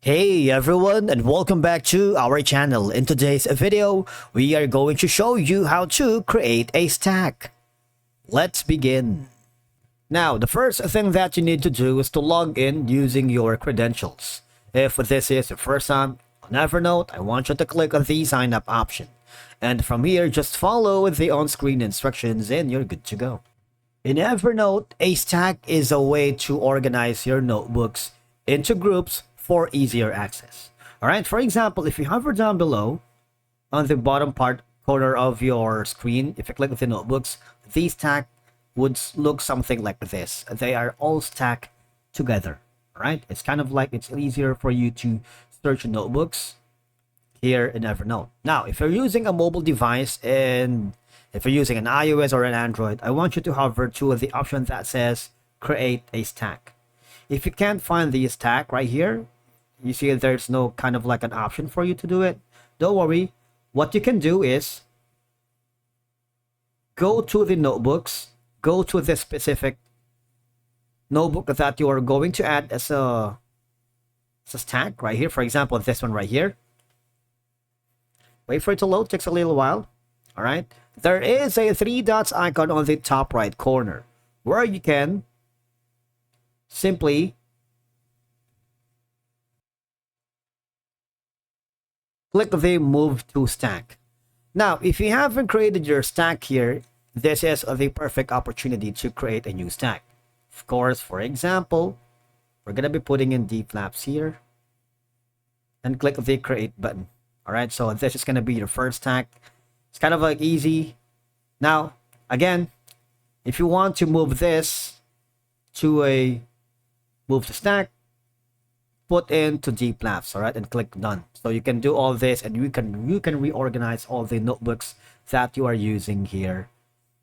Hey everyone, and welcome back to our channel. In today's video, we are going to show you how to create a stack. Let's begin. Now, the first thing that you need to do is to log in using your credentials. If this is your first time on Evernote, I want you to click on the sign up option. And from here, just follow the on-screen instructions and you're good to go. In Evernote, a stack is a way to organize your notebooks into groups for easier access. All right, for example, if you hover down below on the bottom part corner of your screen, if you click the notebooks, the stack would look something like this. They are all stacked together. All right, it's kind of like it's easier for you to search notebooks here in Evernote. Now, if you're using a mobile device and if you're using an iOS or an Android, I want you to hover to the option that says create a stack. If you can't find the stack right here, you see there's no kind of like an option for you to do it. Don't worry. What you can do is go to the notebooks, go to the specific notebook that you are going to add as a stack right here. For example, this one right here. Wait for it to load, takes a little while. All right. There is a three dots icon on the top right corner where you can simply click the move to stack. Now, if you haven't created your stack here, this is the perfect opportunity to create a new stack. Of course, for example, we're going to be putting in D flaps here and click the create button. All right, so this is going to be your first stack. It's kind of like easy. Now, again, if you want to move this to a move to stack, put into D flaps, all right, and click done. So you can do all this, and you can reorganize all the notebooks that you are using here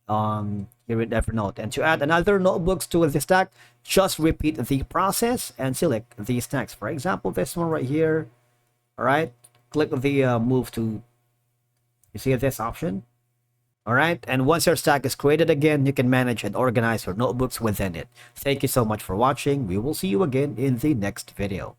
here in Evernote. And to add another notebooks to the stack, just repeat the process and select the stacks. For example, this one right here. All right, click the move to, you see this option. All right, and once your stack is created again, you can manage and organize your notebooks within it. Thank you so much for watching. We will see you again in the next video.